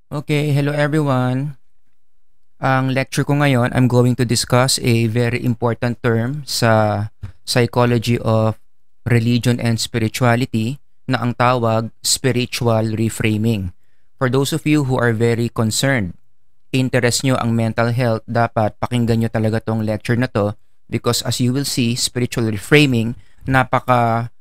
Okay, hello everyone. Ang lecture ko ngayon, I'm going to discuss a very important term sa psychology of religion and spirituality na ang tawag spiritual reframing. For those of you who are very concerned, interest nyo ang mental health, dapat pakinggan nyo talaga tong lecture na to because as you will see, spiritual reframing, napaka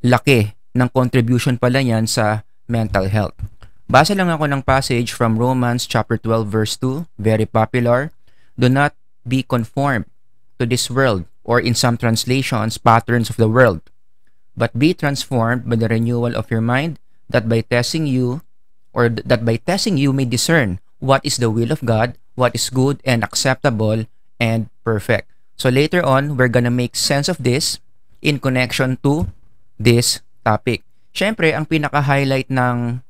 laki ng contribution pala yan sa mental health. Basa lang ako ng passage from Romans chapter 12 verse 2, very popular. Do not be conformed to this world, or in some translations, patterns of the world, but be transformed by the renewal of your mind, that by testing you may discern what is the will of God, what is good and acceptable and perfect. So later on, we're gonna make sense of this in connection to this topic. Syempre, ang pinaka-highlight ng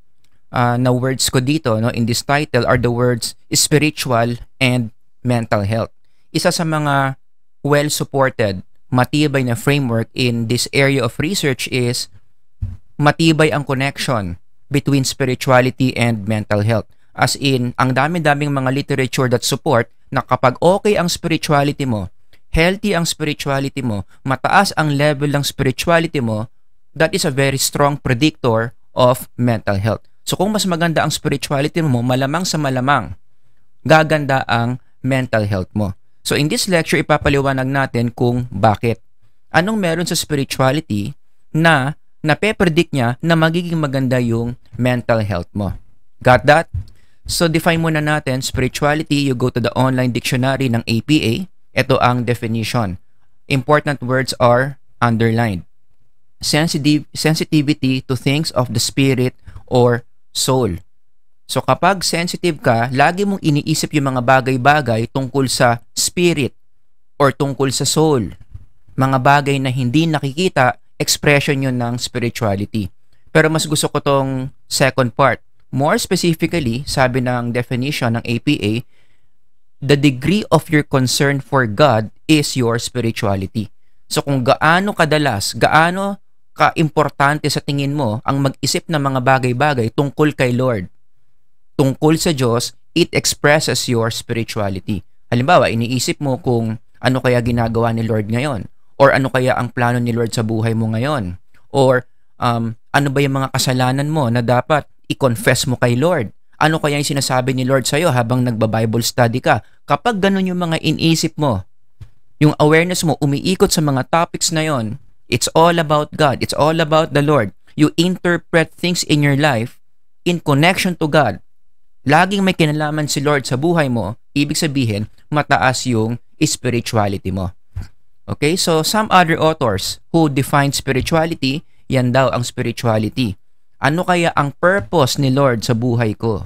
na words ko dito in this title are the words spiritual and mental health. Isa sa mga well-supported, matibay na framework in this area of research is matibay ang connection between spirituality and mental health. As in, ang dami-daming mga literature that support na kapag okay ang spirituality mo, healthy ang spirituality mo, mataas ang level ng spirituality mo, that is a very strong predictor of mental health. So kung mas maganda ang spirituality mo, malamang sa malamang, gaganda ang mental health mo. So in this lecture, ipapaliwanag natin kung bakit. Anong meron sa spirituality na nape-predict niya na magiging maganda yung mental health mo. Got that? So define muna natin spirituality. You go to the online dictionary ng APA. Ito ang definition. Important words are underlined. Sensitivity to things of the spirit or soul. So kapag sensitive ka, lagi mong iniisip yung mga bagay-bagay tungkol sa spirit or tungkol sa soul. Mga bagay na hindi nakikita, expression yun ng spirituality. Pero mas gusto ko tong second part. More specifically, sabi ng definition ng APA, the degree of your concern for God is your spirituality. So kung gaano kadalas, gaano ka-importante sa tingin mo ang mag-isip ng mga bagay-bagay tungkol kay Lord, tungkol sa Diyos, it expresses your spirituality. Halimbawa, iniisip mo kung ano kaya ginagawa ni Lord ngayon, or ano kaya ang plano ni Lord sa buhay mo ngayon, or ano ba yung mga kasalanan mo na dapat i-confess mo kay Lord, ano kaya yung sinasabi ni Lord sa'yo habang nagba-Bible study ka. Kapag ganun yung mga iniisip mo, yung awareness mo umiikot sa mga topics na yon, it's all about God. It's all about the Lord. You interpret things in your life in connection to God. Laging may kinalaman si Lord sa buhay mo, ibig sabihin, mataas yung spirituality mo. Okay, so some other authors who define spirituality, yan daw ang spirituality. Ano kaya ang purpose ni Lord sa buhay ko?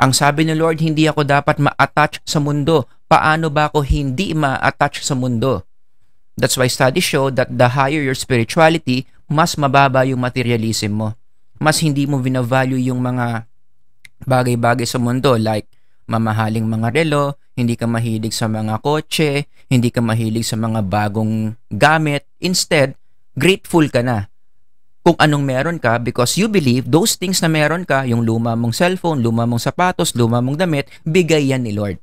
Ang sabi ni Lord, hindi ako dapat ma-attach sa mundo. Paano ba ako hindi ma-attach sa mundo? That's why studies show that the higher your spirituality, mas mababa yung materialism mo. Mas hindi mo binavalue yung mga bagay-bagay sa mundo like mamahaling mga relo, hindi ka mahilig sa mga kotse, hindi ka mahilig sa mga bagong gamit. Instead, grateful ka na kung anong meron ka because you believe those things na meron ka, yung luma mong cellphone, luma mong sapatos, luma mong damit, bigay yan ni Lord.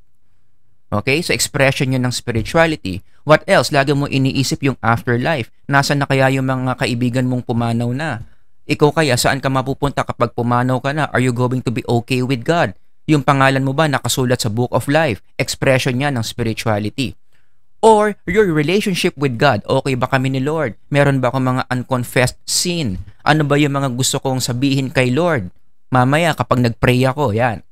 Okay? So, expression yun ng spirituality. What else? Lagi mo iniisip yung afterlife. Nasaan na kaya yung mga kaibigan mong pumanaw na? Ikaw kaya, saan ka mapupunta kapag pumanaw ka na? Are you going to be okay with God? Yung pangalan mo ba nakasulat sa Book of Life? Expression niya ng spirituality. Or, your relationship with God. Okay ba kami ni Lord? Meron ba akong mga unconfessed sin? Ano ba yung mga gusto kong sabihin kay Lord? Mamaya kapag nag-pray ako, yan.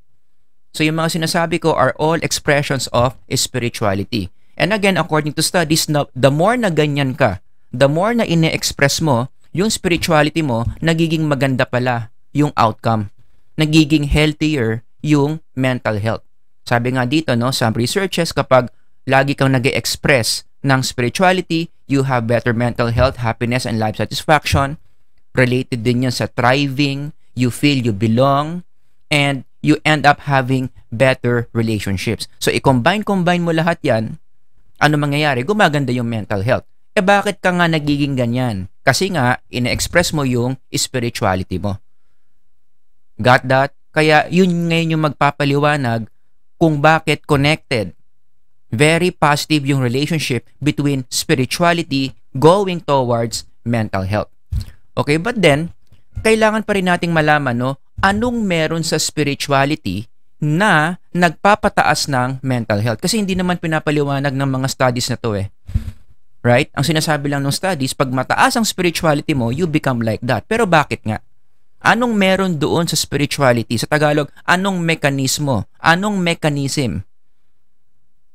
So yung mga sinasabi ko are all expressions of spirituality. And again, according to studies, the more na ganyan ka, the more na ine-express mo, yung spirituality mo, nagiging maganda pala yung outcome. Nagiging healthier yung mental health. Sabi nga dito, some researches, kapag lagi kang nag-express ng spirituality, you have better mental health, happiness, and life satisfaction. Related din yan sa thriving, you feel you belong, and you end up having better relationships. So, i-combine mo lahat yan, ano mangyayari? Gumaganda yung mental health. Bakit ka nga nagiging ganyan? Kasi nga, ina-express mo yung spirituality mo. Got that? Kaya yun ngayon yung magpapaliwanag kung bakit connected. Very positive yung relationship between spirituality going towards mental health. Okay, but then, kailangan pa rin nating malaman, no, anong meron sa spirituality na nagpapataas ng mental health. Kasi hindi naman pinapaliwanag ng mga studies na to eh. Right? Ang sinasabi lang ng studies, pag mataas ang spirituality mo, you become like that. Pero bakit nga? Anong meron doon sa spirituality? Sa Tagalog, anong mekanismo? Anong mechanism?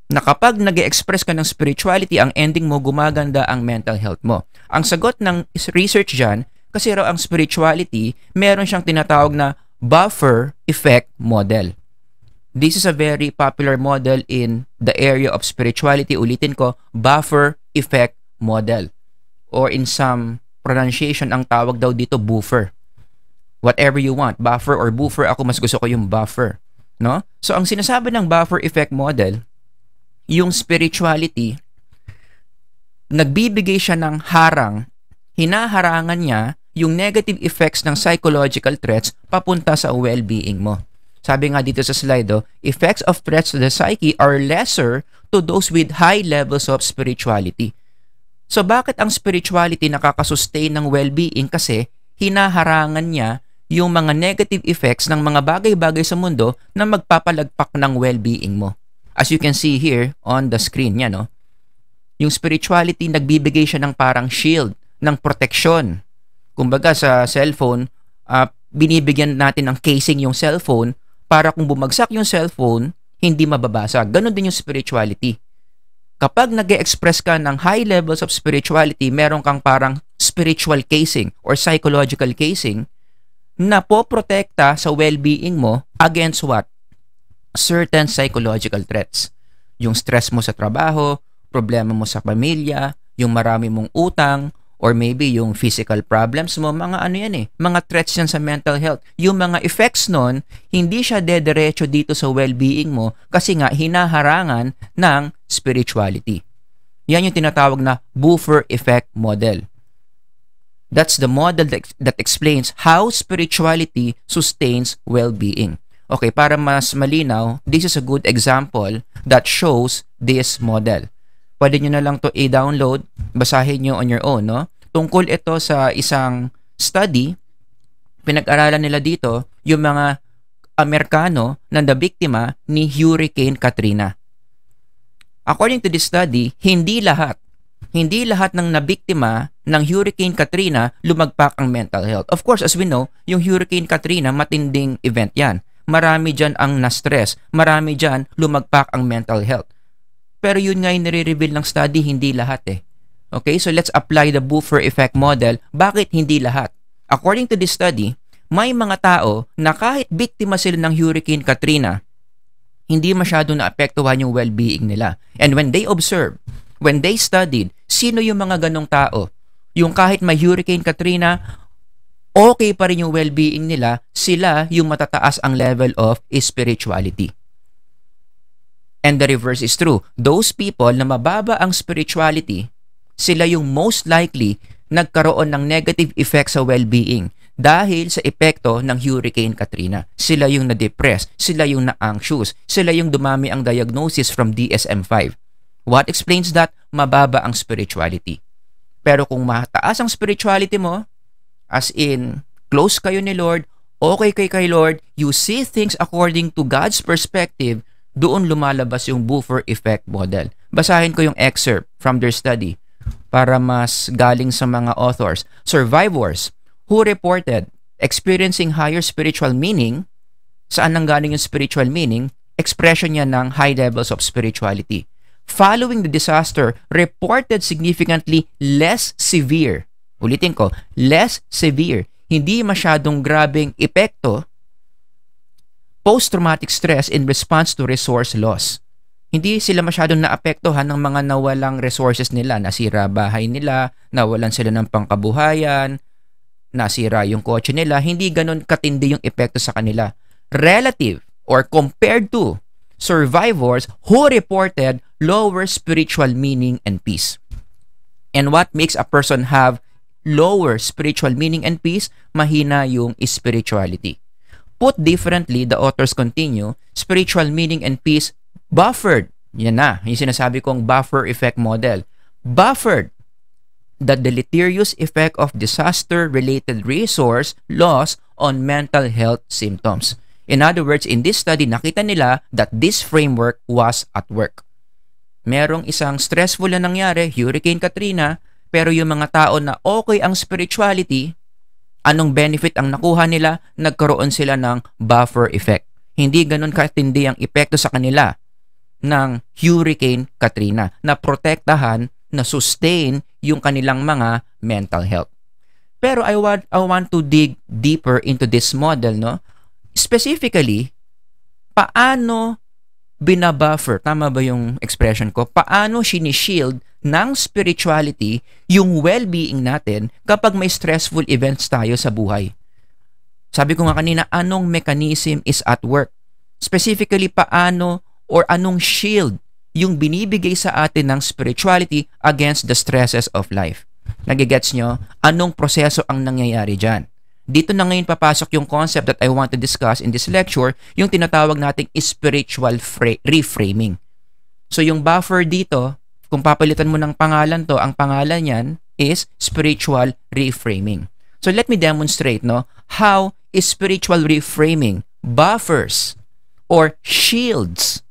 Na kapag nag-express ka ng spirituality, ang ending mo, gumaganda ang mental health mo. Ang sagot ng research dyan, kasi raw ang spirituality, meron siyang tinatawag na buffer effect model. This is a very popular model in the area of spirituality. Ulitin ko, buffer effect model. Or in some pronunciation, ang tawag daw dito, buffer. Whatever you want, buffer or buffer, ako mas gusto ko yung buffer. No? So, ang sinasabi ng buffer effect model, yung spirituality, nagbibigay siya ng harang, hinaharangan niya yung negative effects ng psychological threats papunta sa well-being mo. Sabi nga dito sa slide, effects of threats to the psyche are lesser to those with high levels of spirituality. So bakit ang spirituality nakakasustain ng well-being? Kasi hinaharangan niya yung mga negative effects ng mga bagay-bagay sa mundo na magpapalagpak ng well-being mo. As you can see here on the screen niya, no? Yung spirituality, nagbibigay siya ng parang shield, ng protection. Kumbaga sa cellphone, binibigyan natin ng casing yung cellphone para kung bumagsak yung cellphone, hindi mababasag. Ganon din yung spirituality. Kapag nag-express ka ng high levels of spirituality, meron kang parang spiritual casing or psychological casing na poprotekta sa well-being mo against what? Certain psychological threats. Yung stress mo sa trabaho, problema mo sa pamilya, yung marami mong utang, or maybe yung physical problems mo, mga ano yan eh, mga threats yan sa mental health. Yung mga effects nun, hindi siya dediretso dito sa well-being mo kasi nga hinaharangan ng spirituality. Yan yung tinatawag na buffer effect model. That's the model that explains how spirituality sustains well-being. Okay, para mas malinaw, this is a good example that shows this model. Pwede nyo na lang to i-download, basahin nyo on your own, no? Tungkol ito sa isang study, pinag-aralan nila dito yung mga Amerikano na nabiktima ni Hurricane Katrina. According to this study, hindi lahat ng nabiktima ng Hurricane Katrina lumagpak ang mental health. Of course, as we know, yung Hurricane Katrina, matinding event yan. Marami dyan ang na-stress, marami dyan lumagpak ang mental health. Pero yun nga yung nire-reveal ng study, hindi lahat eh. Okay, so let's apply the buffer effect model. Bakit hindi lahat? According to this study, may mga tao na kahit biktima sila ng Hurricane Katrina, hindi masyado naapektuhan yung well-being nila. And when they observed, when they studied, sino yung mga ganong tao? Yung kahit may Hurricane Katrina, okay pa rin yung well-being nila, sila yung matataas ang level of spirituality. And the reverse is true. Those people na mababa ang spirituality, sila yung most likely nagkaroon ng negative effect sa well-being dahil sa epekto ng Hurricane Katrina. Sila yung na-depress, sila yung na-anxious, sila yung dumami ang diagnosis from DSM-5. What explains that? Mababa ang spirituality. Pero kung mataas ang spirituality mo, as in, close kayo ni Lord, okay kay Lord, you see things according to God's perspective, doon lumalabas yung buffer effect model. Basahin ko yung excerpt from their study para mas galing sa mga authors. Survivors who reported experiencing higher spiritual meaning, saan nanggaling yung spiritual meaning? Expression niya ng high levels of spirituality. Following the disaster, reported significantly less severe. Ulitin ko, less severe, hindi masyadong grabeng epekto, post-traumatic stress in response to resource loss. Hindi sila masyadong naapektuhan ng mga nawalang resources nila, nasira bahay nila, nawalan sila ng pangkabuhayan, nasira yung kotse nila, hindi ganun katindi yung epekto sa kanila. Relative or compared to survivors who reported lower spiritual meaning and peace. And what makes a person have lower spiritual meaning and peace? Mahina yung spirituality. Put differently, the authors continue, spiritual meaning and peace buffered. Yan na, yung sinasabi kong buffer effect model. Buffered the deleterious effect of disaster-related resource loss on mental health symptoms. In other words, in this study, nakita nila that this framework was at work. Merong isang stressful na nangyari, Hurricane Katrina, pero yung mga tao na okay ang spirituality, anong benefit ang nakuha nila? Nagkaroon sila ng buffer effect. Hindi ganun katindi ang epekto sa kanila ng Hurricane Katrina na protektahan, na sustain yung kanilang mga mental health. Pero I want to dig deeper into this model, no? Specifically, paano binabuffer, tama ba yung expression ko? Paano sinishield ng spirituality yung well-being natin kapag may stressful events tayo sa buhay? Sabi ko nga kanina, anong mechanism is at work? Specifically, paano or anong shield yung binibigay sa atin ng spirituality against the stresses of life? Nagigets nyo? Anong proseso ang nangyayari dyan? Dito na ngayon papasok yung concept that I want to discuss in this lecture, yung tinatawag nating spiritual reframing. So yung buffer dito, kung papalitan mo ng pangalan to, ang pangalan yan is spiritual reframing. So let me demonstrate, no, how spiritual reframing buffers or shields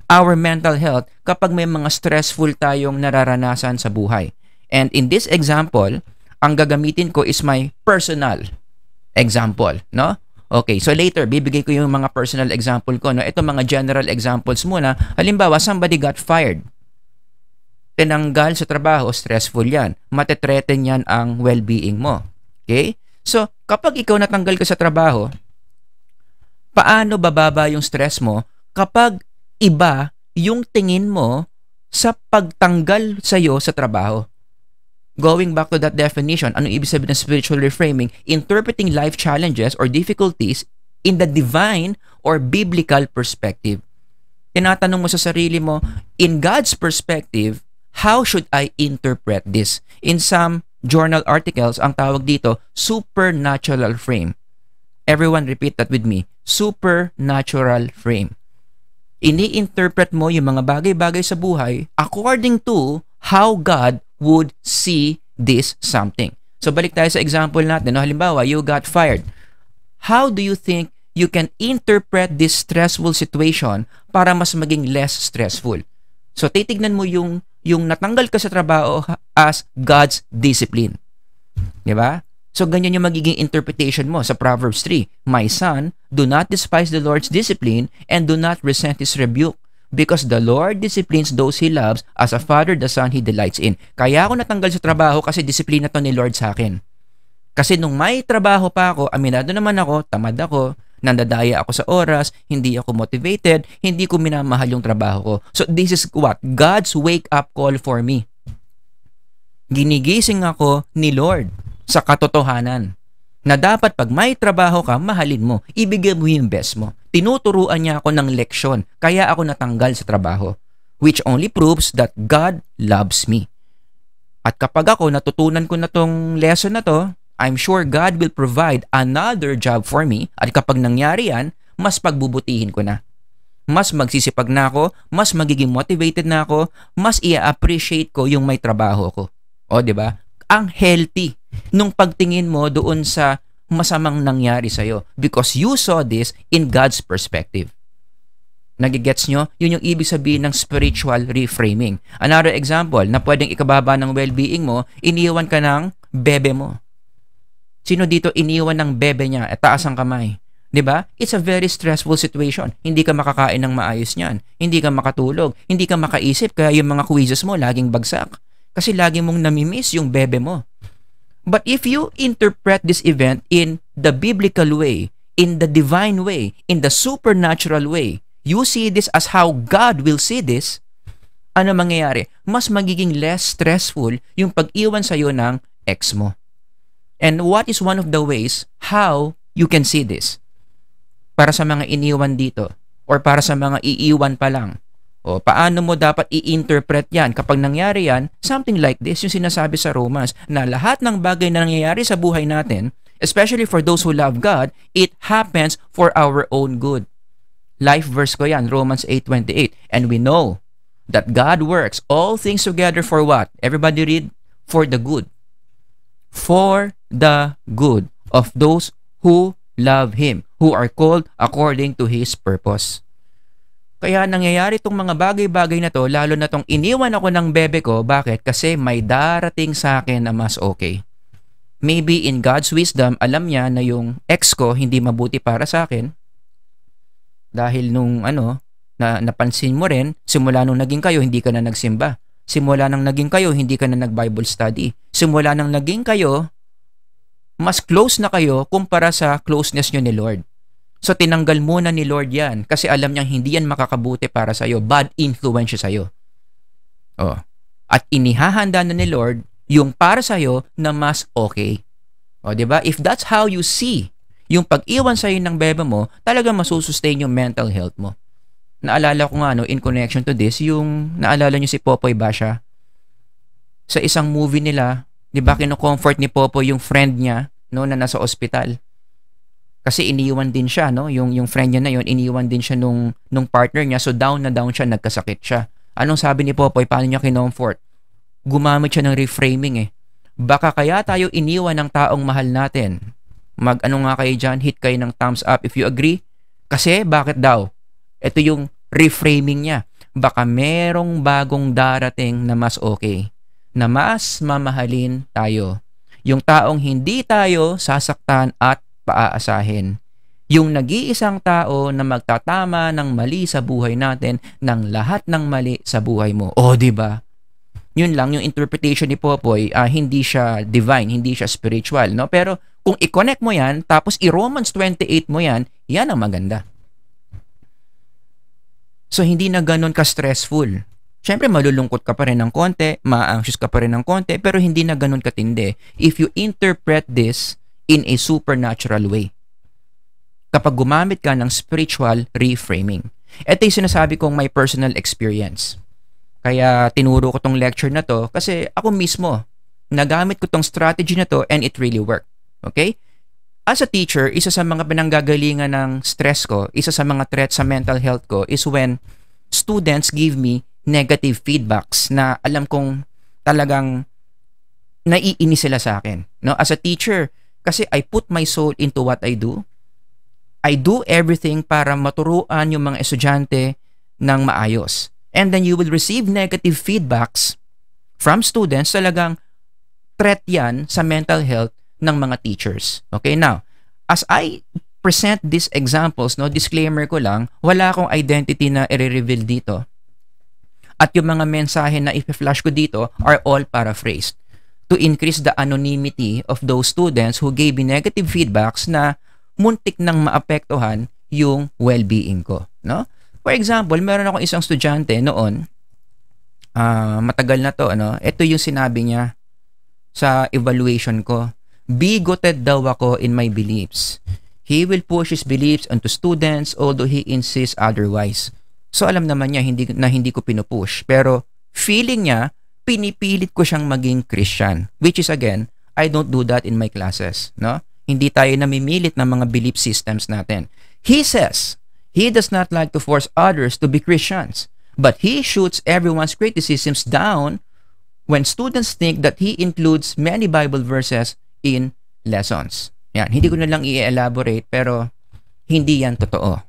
our mental health kapag may mga stressful tayong nararanasan sa buhay. And in this example, ang gagamitin ko is my personal example, no? Okay, so later, bibigay ko yung mga personal example ko, no? Ito mga general examples muna. Halimbawa, somebody got fired. Tinanggal sa trabaho, stressful yan. Matetreten yan ang well-being mo. Okay? So, kapag ikaw natanggal ka sa trabaho, paano bababa yung stress mo kapag iba yung tingin mo sa pagtanggal sa'yo sa trabaho? Going back to that definition, ano ibig sabihin ng spiritual reframing? Interpreting life challenges or difficulties in the divine or biblical perspective. Tinatanong mo sa sarili mo, in God's perspective, how should I interpret this? In some journal articles, ang tawag dito, supernatural frame. Everyone repeat that with me. Supernatural frame. Ini-interpret mo yung mga bagay-bagay sa buhay according to how God would see this something. So balik tayo sa example natin. No? Halimbawa, you got fired. How do you think you can interpret this stressful situation para mas maging less stressful? So titignan mo yung natanggal ka sa trabaho as God's discipline. Di ba? So ganyan yung magiging interpretation mo sa Proverbs 3. My son, do not despise the Lord's discipline and do not resent His rebuke, because the Lord disciplines those He loves as a father the son He delights in. Kaya ako natanggal sa trabaho kasi disiplina to ni Lord sa akin. Kasi nung may trabaho pa ako, aminado naman ako, tamad ako, nandadaya ako sa oras, hindi ako motivated, hindi ko minamahal yung trabaho ko. So this is what? God's wake-up call for me. Ginigising ako ni Lord sa katotohanan na dapat pag may trabaho ka, mahalin mo, ibigay mo yung best mo. Tinuturuan niya ako ng leksyon, kaya ako natanggal sa trabaho, which only proves that God loves me. At kapag ako natutunan ko na tong lesson na to, I'm sure God will provide another job for me, at kapag nangyari yan, mas pagbubutihin ko na. Mas magsisipag na ako, mas magiging motivated na ako, mas i-appreciate ko yung may trabaho ko. O, di ba? Ang healthy nung pagtingin mo doon sa masamang nangyari sa'yo because you saw this in God's perspective. Nagigets nyo? Yun yung ibig sabihin ng spiritual reframing. Another example na pwedeng ikababa ng well-being mo, iniwan ka ng bebe mo. Sino dito iniwan ng bebe niya at taas ang kamay? Diba? It's a very stressful situation. Hindi ka makakain ng maayos niyan. Hindi ka makatulog. Hindi ka makaisip kaya yung mga quizzes mo laging bagsak. Kasi lagi mong namimiss yung bebe mo. But if you interpret this event in the biblical way, in the divine way, in the supernatural way, you see this as how God will see this, ano mangyayari? Mas magiging less stressful yung pag-iwan sa'yo ng ex mo. And what is one of the ways how you can see this? Para sa mga iniwan dito or para sa mga iiwan pa lang. O paano mo dapat i-interpret yan? Kapag nangyari yan, something like this, yung sinasabi sa Romans, na lahat ng bagay na nangyayari sa buhay natin, Especially for those who love God, it happens for our own good. Life verse ko yan, Romans 8:28. And we know that God works all things together for what? Everybody read, for the good. For the good of those who love Him, who are called according to His purpose. Kaya nangyayari itong mga bagay-bagay na to, lalo na tong iniwan ako ng bebe ko. Bakit? Kasi may darating sa akin na mas okay. Maybe in God's wisdom, alam niya na yung ex ko hindi mabuti para sa akin. Dahil nung napansin mo rin, simula nung naging kayo, hindi ka na nagsimba. Simula nang naging kayo, hindi ka na nag-Bible study. Simula nang naging kayo, mas close na kayo kumpara sa closeness nyo ni Lord. So tinanggal muna ni Lord yan kasi alam niyang hindi yan makakabuti para sa'yo. Bad influence sa'yo. Oh. At inihahanda na ni Lord yung para sa'yo na mas okay. O, diba? If that's how you see yung pag-iwan sa'yo ng bebe mo, talagang masusustain yung mental health mo. Naalala ko nga, in connection to this, yung naalala niyo si Popoy Basha? Sa isang movie nila, diba, kino-comfort ni Popoy yung friend niya, na nasa ospital. Kasi iniwan din siya, yung friend niya na yun, iniwan din siya nung partner niya, so down na down siya, nagkasakit siya. Anong sabi ni Popoy? Paano niya kinomfort? Gumamit siya ng reframing Baka kaya tayo iniwan ng taong mahal natin. Mag-ano nga kayo dyan, hit kayo ng thumbs up if you agree. Kasi, bakit daw? Ito yung reframing niya. Baka merong bagong darating na mas okay, na mas mamahalin tayo. Yung taong hindi tayo sasaktan at paaasahin. Yung nag-iisang tao na magtatama ng mali sa buhay natin ng lahat ng mali sa buhay mo. O, diba? Yun lang yung interpretation ni Popoy, hindi siya divine, hindi siya spiritual, no? Pero kung i-connect mo yan, tapos i-Romans 28 mo yan, yan ang maganda. So, hindi na ganun ka-stressful. Siyempre, malulungkot ka pa rin ng konti, ma-anxious ka pa rin ng konti, pero hindi na ganun katindi if you interpret this in a supernatural way. Kapag gumamit ka ng spiritual reframing. Ito yung sinasabi kong my personal experience. Kaya tinuro ko tong lecture na to kasi ako mismo, nagamit ko tong strategy na to and it really worked. Okay? As a teacher, isa sa mga pinanggagalingan ng stress ko, isa sa mga threats sa mental health ko is when students give me negative feedbacks na alam kong talagang naiinis sila sa akin. No? As a teacher, kasi I put my soul into what I do. I do everything para maturuan yung mga estudyante ng maayos. And then you will receive negative feedbacks from students. Talagang threat yan sa mental health ng mga teachers. Okay, now, as I present these examples, disclaimer ko lang, wala akong identity na i-reveal dito. At yung mga mensahe na i-flash ko dito are all paraphrased to increase the anonymity of those students who gave me negative feedbacks na muntik nang maapektuhan yung well-being ko. No? For example, meron akong isang estudyante noon, matagal na to, ito yung sinabi niya sa evaluation ko. Bigoted daw ako in my beliefs. He will push his beliefs onto students although he insists otherwise. So alam naman niya hindi ko pinupush. Pero feeling niya, pinipilit ko siyang maging Christian. Which is again, I don't do that in my classes. No? Hindi tayo namimilit ng mga belief systems natin. He says, he does not like to force others to be Christians. But he shoots everyone's criticisms down when students think that he includes many Bible verses in lessons. Yan, hindi ko na lang i-elaborate pero hindi yan totoo.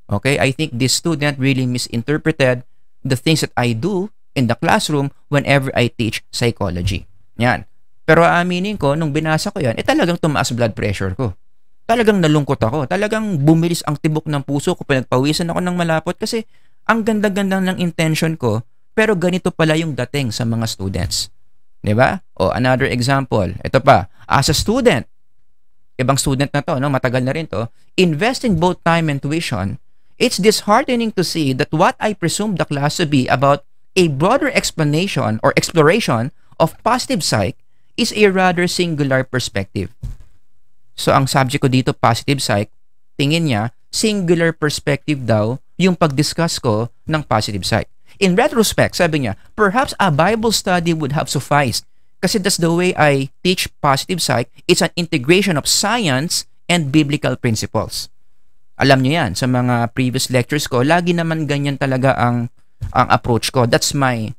Okay, I think this student really misinterpreted the things that I do in the classroom whenever I teach psychology. Yan. Pero aaminin ko, nung binasa ko yan, talagang tumaas blood pressure ko. Talagang nalungkot ako. Talagang bumilis ang tibok ng puso ko. Pinagpawisan ako ng malapot kasi ang ganda-ganda ng intention ko, pero ganito pala yung dating sa mga students. Diba? O, another example. Ito pa. As a student, ibang student na to, matagal na rin to, investing both time and tuition, it's disheartening to see that what I presumed the class to be about a broader explanation or exploration of positive psych is a rather singular perspective. So, ang subject ko dito, positive psych, tingin niya, singular perspective daw yung pag-discuss ko ng positive psych. In retrospect, sabi niya, perhaps a Bible study would have sufficed Kasi that's the way I teach positive psych. It's an integration of science and biblical principles. Alam nyo yan, sa mga previous lectures ko, lagi naman ganyan talaga ang approach ko. That's my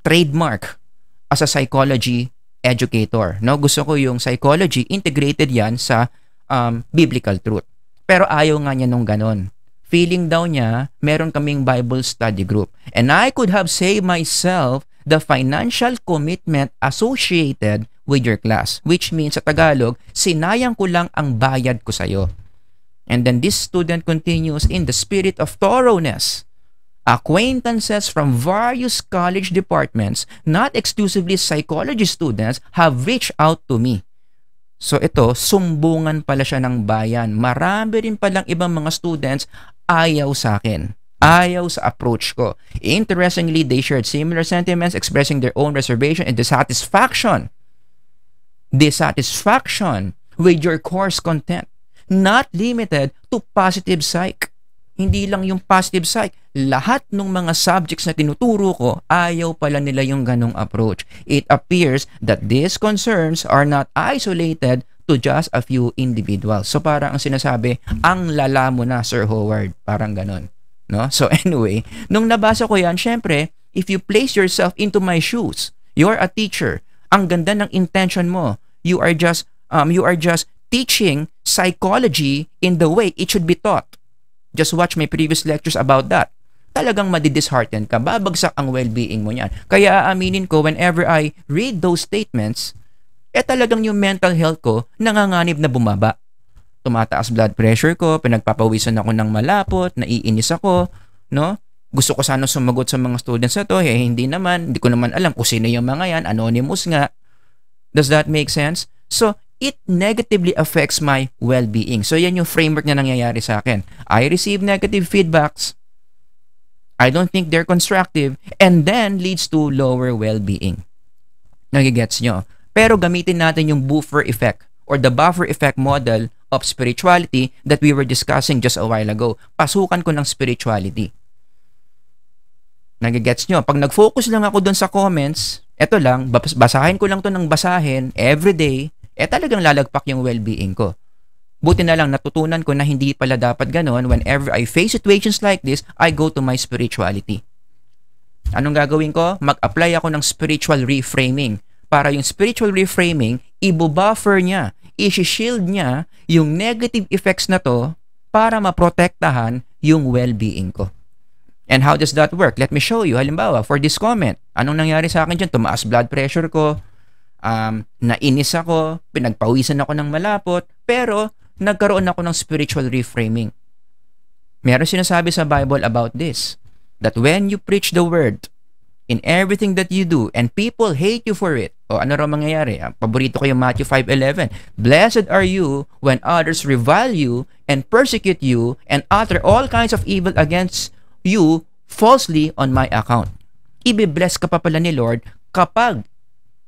trademark as a psychology educator. No? Gusto ko yung psychology, integrated yan sa biblical truth. Pero ayaw nga niya nung ganon. Feeling daw niya, meron kaming Bible study group. And I could have saved myself the financial commitment associated with your class. Which means sa Tagalog, sinayang ko lang ang bayad ko sa'yo. And then this student continues in the spirit of thoroughness. Acquaintances from various college departments, not exclusively psychology students, have reached out to me. So ito, sumbungan pala siya ng bayan. Marami rin palang ibang mga students ayaw sa akin. Ayaw sa approach ko. Interestingly, they shared similar sentiments, expressing their own reservation and dissatisfaction. Dissatisfaction with your course content. Not limited to positive psych. Hindi lang yung positive psych. Lahat ng mga subjects na tinuturo ko, ayaw pala nila yung ganong approach. It appears that these concerns are not isolated to just a few individuals. So parang ang sinasabi, ang lala mo na, Sir Howard. Parang ganon. No? So anyway, nung nabasa ko yan, syempre, if you place yourself into my shoes, you're a teacher. Ang ganda ng intention mo. You are just teaching psychology in the way it should be taught. Just watch my previous lectures about that. Talagang madidishearten ka, babagsak ang well-being mo niyan. Kaya aaminin ko, whenever I read those statements, talagang yung mental health ko nanganganib na bumaba. Tumataas blood pressure ko, pinagpapawisan ako ng malapot, naiinis ako, no? Gusto ko sana sumagot sa mga students na to, hindi naman, hindi ko naman alam kung sino yung mga yan, anonymous nga. Does that make sense? So, it negatively affects my well-being. So, yan yung framework na nangyayari sa akin. I receive negative feedbacks. I don't think they're constructive, and then leads to lower well-being. Nagigets nyo? Pero gamitin natin yung buffer effect or the buffer effect model of spirituality that we were discussing just a while ago. Pasukan ko ng spirituality. Nagigets nyo? Pag nag-focus lang ako dun sa comments, eto lang, basahin ko lang to ng basahin everyday, talagang lalagpak yung well-being ko. Buti na lang natutunan ko na hindi pala dapat ganon. Whenever I face situations like this, I go to my spirituality. Anong gagawin ko? Mag-apply ako ng spiritual reframing. Para yung spiritual reframing, i-buffer niya, i-shield niya yung negative effects na to para maprotektahan yung well-being ko. And how does that work? Let me show you. Halimbawa, for this comment, anong nangyari sa akin dyan? Tumaas blood pressure ko, nainis ako, pinagpawisan ako ng malapot, pero nagkaroon ako ng spiritual reframing. Meron sinasabi sa Bible about this, that when you preach the word in everything that you do and people hate you for it, o ano raw mangyayari? Paborito ko yung Matthew 5:11. Blessed are you when others revile you and persecute you and utter all kinds of evil against you falsely on my account. Ibe-bless ka pa pala ni Lord kapag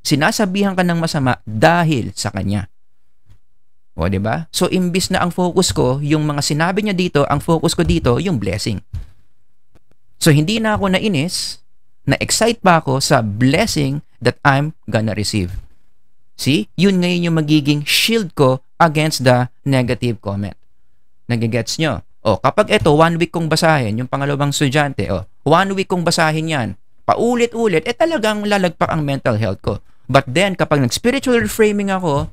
sinasabihan ka ng masama dahil sa Kanya. O, diba? So, imbis na ang focus ko, yung mga sinabi niya dito, ang focus ko dito, yung blessing. So, hindi na ako nainis, na-excite pa ako sa blessing that I'm gonna receive. See? Yun ngayon yung magiging shield ko against the negative comment. Nagigets nyo? O, kapag ito, 1 week kong basahin, yung pangalawang estudyante, 1 week kong basahin yan, paulit-ulit, talagang lalagpak ang mental health ko. But then, kapag nag-spiritual reframing ako,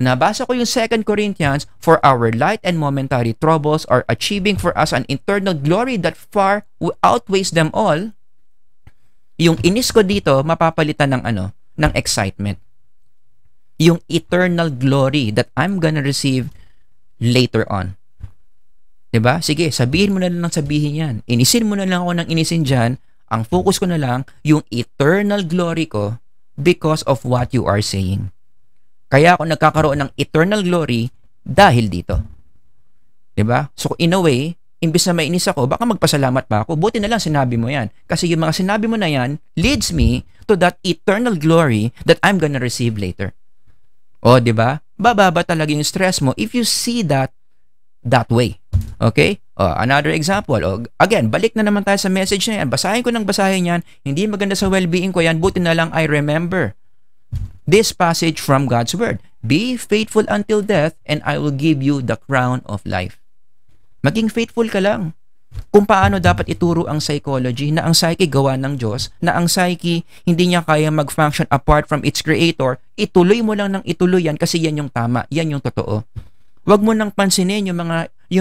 nabasa ko yung 2 Corinthians, for our light and momentary troubles are achieving for us an eternal glory that far outweighs them all. Yung inis ko dito, mapapalitan ng ng excitement. Yung eternal glory that I'm gonna receive later on. Diba? Sige, sabihin mo na lang sabihin yan. Inisin mo na lang ako ng inisin dyan. Ang focus ko na lang, yung eternal glory ko because of what you are saying. Kaya ako nagkakaroon ng eternal glory dahil dito. Diba? So in a way, imbis na mainis ako, baka magpasalamat pa ako. Buti na lang sinabi mo yan. Kasi yung mga sinabi mo na yan leads me to that eternal glory that I'm gonna receive later. O, diba? Bababa talaga yung stress mo if you see that way. Okay? Another example. Again, balik na naman tayo sa message na yan. Basahin ko ng basahin yan. Hindi maganda sa well-being ko yan. Buti na lang I remember this passage from God's Word. Be faithful until death and I will give you the crown of life. Maging faithful ka lang. Kung paano dapat ituro ang psychology na ang psyche gawa ng Diyos, na ang psyche hindi niya kaya mag-function apart from its creator, ituloy mo lang ng ituloy yan kasi yan yung tama, yan yung totoo. Huwag mo nang pansinin yung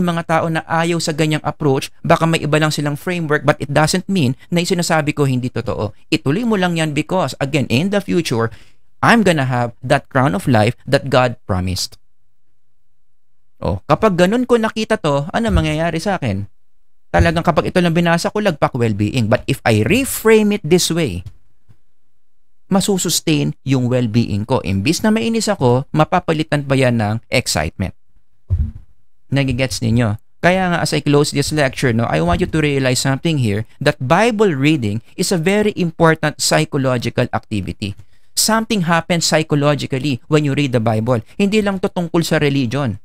mga tao na ayaw sa ganyang approach, baka may iba lang silang framework but it doesn't mean na yung sinasabi ko hindi totoo. Ituloy mo lang yan because, again, in the future, I'm gonna have that crown of life that God promised. Oh, kapag ganun ko nakita to, ano mangyayari sa akin? Talagang kapag ito lang binasa ko, lagpak well-being. But if I reframe it this way, masusustain yung well-being ko. Imbis na mainis ako, mapapalitan pa yan ng excitement. Nagigets ninyo? Kaya nga as I close this lecture, no, I want you to realize something here, that Bible reading is a very important psychological activity. Something happens psychologically when you read the Bible. Hindi lang to tungkol sa religion.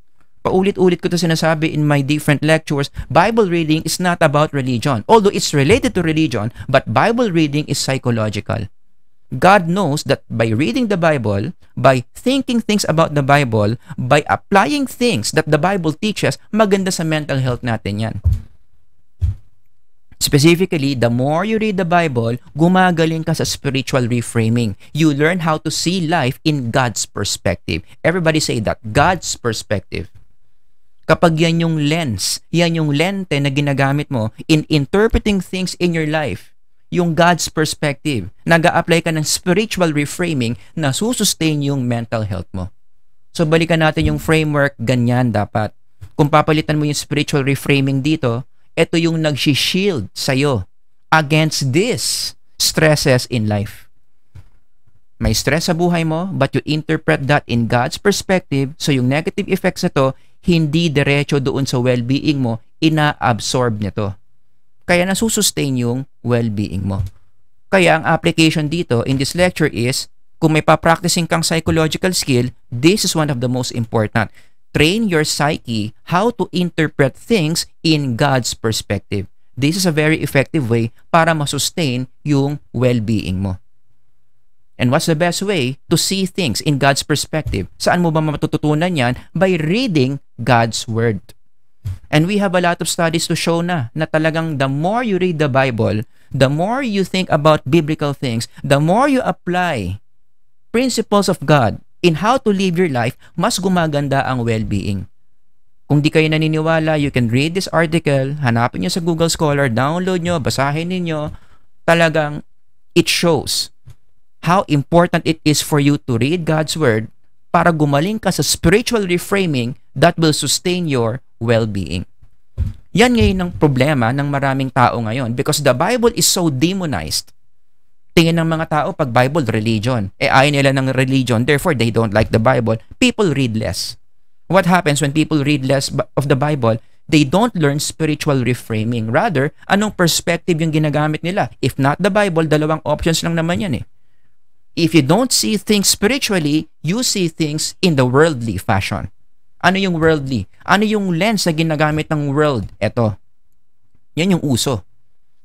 Paulit-ulit ko to sinasabi in my different lectures, Bible reading is not about religion. Although it's related to religion, but Bible reading is psychological. God knows that by reading the Bible, by thinking things about the Bible, by applying things that the Bible teaches, maganda sa mental health natin yan. Specifically, the more you read the Bible, gumagaling ka sa spiritual reframing. You learn how to see life in God's perspective. Everybody say that, God's perspective. Kapag yan yung lens, yan yung lente na ginagamit mo in interpreting things in your life, yung God's perspective, nag-a-apply ka ng spiritual reframing na susustain yung mental health mo. So balikan natin yung framework, ganyan dapat. Kung papalitan mo yung spiritual reframing dito, ito yung nag-shield sa'yo against this stresses in life. May stress sa buhay mo, but you interpret that in God's perspective, so yung negative effects na to, hindi diretso doon sa well-being mo, ina-absorb nito. Kaya nasusustain yung well-being mo. Kaya ang application dito in this lecture is, kung may pa-practicing kang psychological skill, this is one of the most important. Train your psyche how to interpret things in God's perspective. This is a very effective way para masustain yung well-being mo. And what's the best way to see things in God's perspective? Saan mo ba matututunan yan? By reading God's Word. And we have a lot of studies to show na talagang the more you read the Bible, the more you think about biblical things, the more you apply principles of God in how to live your life, mas gumaganda ang well-being. Kung di kayo naniniwala, you can read this article, hanapin nyo sa Google Scholar, download nyo, basahin ninyo. Talagang it shows how important it is for you to read God's Word para gumaling ka sa spiritual reframing that will sustain your well-being. Yan ngayon ang problema ng maraming tao ngayon because the Bible is so demonized. Tingin ng mga tao pag Bible, religion. Ayaw nila ng religion, therefore they don't like the Bible. People read less. What happens when people read less of the Bible? They don't learn spiritual reframing. Rather, anong perspective yung ginagamit nila? If not the Bible, dalawang options lang naman yan eh. If you don't see things spiritually, you see things in the worldly fashion. Ano yung worldly? Ano yung lens na ginagamit ng world? Eto. Yan yung uso.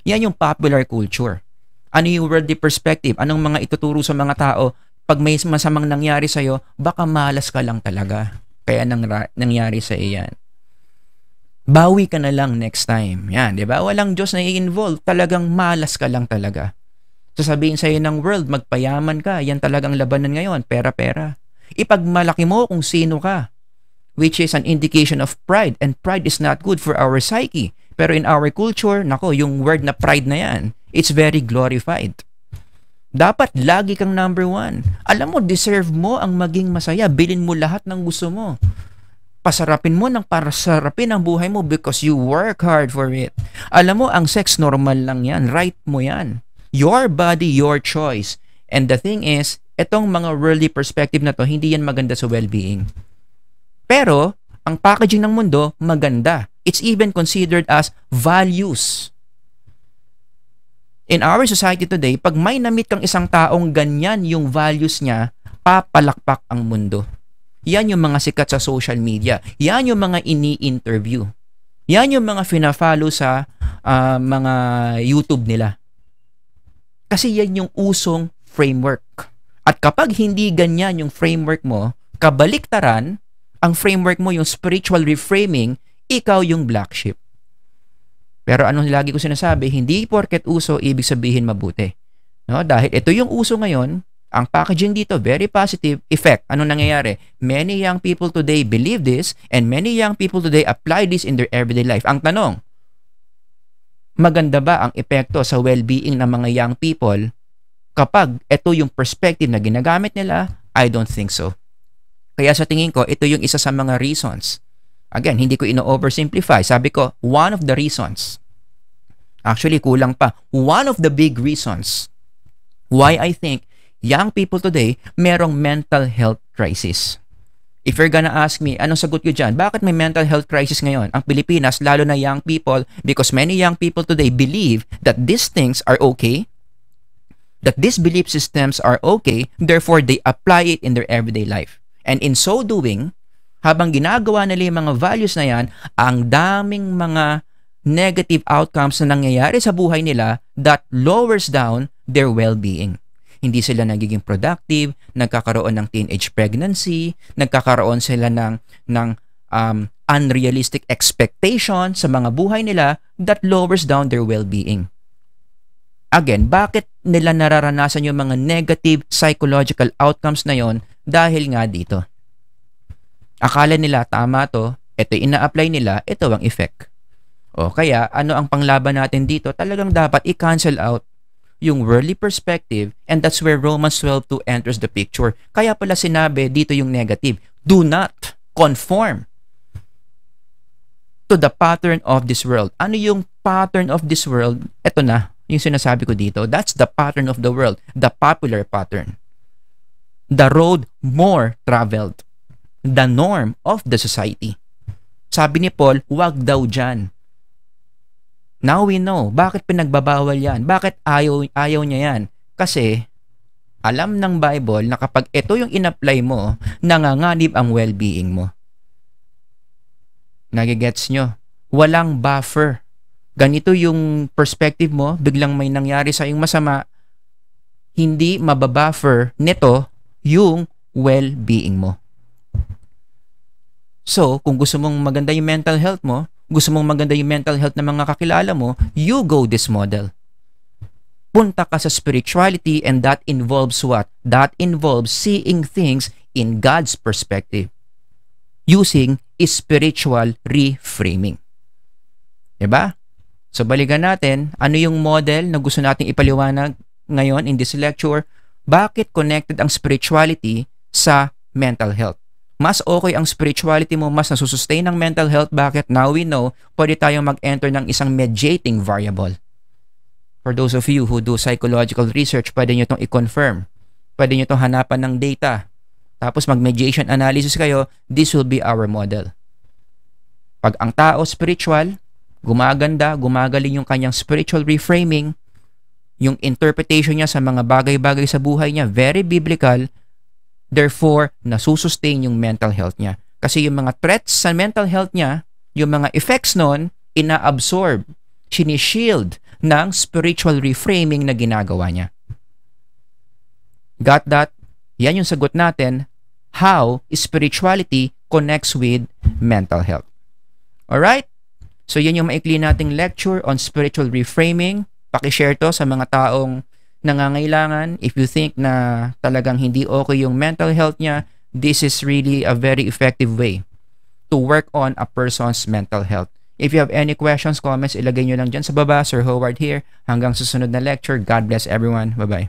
Yan yung popular culture. Ano yung worldly perspective? Anong mga ituturo sa mga tao? Pag may masamang nangyari sa'yo, baka malas ka lang talaga. Kaya nangyari sa iyan. Bawi ka na lang next time. Yan, di ba? Walang Diyos na i-involve. Talagang malas ka lang talaga. Sasabihin sa'yo ng world, magpayaman ka. Yan talagang labanan ngayon. Pera-pera. Ipagmalaki mo kung sino ka. Which is an indication of pride. And pride is not good for our psyche. Pero in our culture, nako, yung word na pride na yan, it's very glorified. Dapat lagi kang number one. Alam mo, deserve mo ang maging masaya. Bilin mo lahat ng gusto mo. Pasarapin mo ng parasarapin ang buhay mo because you work hard for it. Alam mo, ang sex normal lang yan. Right mo yan. Your body, your choice. And the thing is, etong mga worldly perspective na to, hindi yan maganda sa well-being. Pero, ang packaging ng mundo, maganda. It's even considered as values. In our society today, pag may na-meet kang isang taong ganyan yung values niya, papalakpak ang mundo. Yan yung mga sikat sa social media. Yan yung mga ini-interview. Yan yung mga fina-follow sa mga YouTube nila. Kasi yan yung usong framework. At kapag hindi ganyan yung framework mo, kabaliktaran, ang framework mo yung spiritual reframing, ikaw yung black sheep. Pero anong lagi ko sinasabi, hindi porket uso, ibig sabihin mabuti. No? Dahil ito yung uso ngayon, ang packaging dito, very positive effect. Anong nangyayari? Many young people today believe this and many young people today apply this in their everyday life. Ang tanong, maganda ba ang epekto sa well-being ng mga young people kapag ito yung perspective na ginagamit nila? I don't think so. Kaya sa tingin ko, ito yung isa sa mga reasons. Again, hindi ko ino-oversimplify. Sabi ko, one of the reasons. Actually, kulang pa. One of the big reasons why I think young people today merong mental health crisis. If you're gonna ask me, anong sagot ko dyan? Bakit may mental health crisis ngayon? Ang Pilipinas, lalo na young people, because many young people today believe that these things are okay, that these belief systems are okay, therefore they apply it in their everyday life. And in so doing, habang ginagawa nila yung mga values na yan, ang daming mga negative outcomes na nangyayari sa buhay nila that lowers down their well-being. Hindi sila nagiging productive, nagkakaroon ng teenage pregnancy, nagkakaroon sila ng unrealistic expectation sa mga buhay nila that lowers down their well-being. Again, bakit nila nararanasan yung mga negative psychological outcomes na yon? Dahil nga dito. Akala nila tama to, ito ina-apply nila, ito ang effect. O kaya, ano ang panglaban natin dito? Talagang dapat i-cancel out yung worldly perspective, and that's where Romans 12:2 enters the picture. Kaya pala sinabi dito yung negative. Do not conform to the pattern of this world. Ano yung pattern of this world? Ito na, yung sinasabi ko dito. That's the pattern of the world, the popular pattern. The road more traveled. The norm of the society. Sabi ni Paul, wag daw dyan. Now we know, bakit pinagbabawal yan? Bakit ayaw niya yan? Kasi, alam ng Bible na kapag ito yung in-apply mo, nanganganib ang well-being mo. Nagigets nyo? Walang buffer. Ganito yung perspective mo, biglang may nangyari sa iyong masama, hindi mababuffer nito yung well-being mo. So, kung gusto mong maganda yung mental health mo, gusto mong maganda yung mental health ng mga kakilala mo, you go this model. Punta ka sa spirituality, and that involves what? That involves seeing things in God's perspective. Using spiritual reframing. Diba? So, balikan natin, ano yung model na gusto nating ipaliwanag ngayon in this lecture? Bakit connected ang spirituality sa mental health? Mas okay ang spirituality mo, mas nasusustain ang mental health. Bakit? Now we know, pwede tayong mag-enter ng isang mediating variable. For those of you who do psychological research, pwede nyo itong i-confirm. Pwede nyo itong hanapan ng data. Tapos mag-mediation analysis kayo, this will be our model. Pag ang tao spiritual, gumaganda, gumagaling yung kanyang spiritual reframing, yung interpretation niya sa mga bagay-bagay sa buhay niya, very biblical. Therefore, nasusustain yung mental health niya. Kasi yung mga threats sa mental health niya, yung mga effects nun, ina-absorb, sinishield ng spiritual reframing na ginagawa niya. Got that? Yan yung sagot natin, how spirituality connects with mental health. Alright? So yan yung maikli nating lecture on spiritual reframing. Pakishare to sa mga taong nangangailangan. If you think na talagang hindi okay yung mental health niya, this is really a very effective way to work on a person's mental health. If you have any questions, comments, ilagay nyo lang dyan sa baba. Sir Howard here. Hanggang susunod na lecture. God bless everyone. Bye-bye.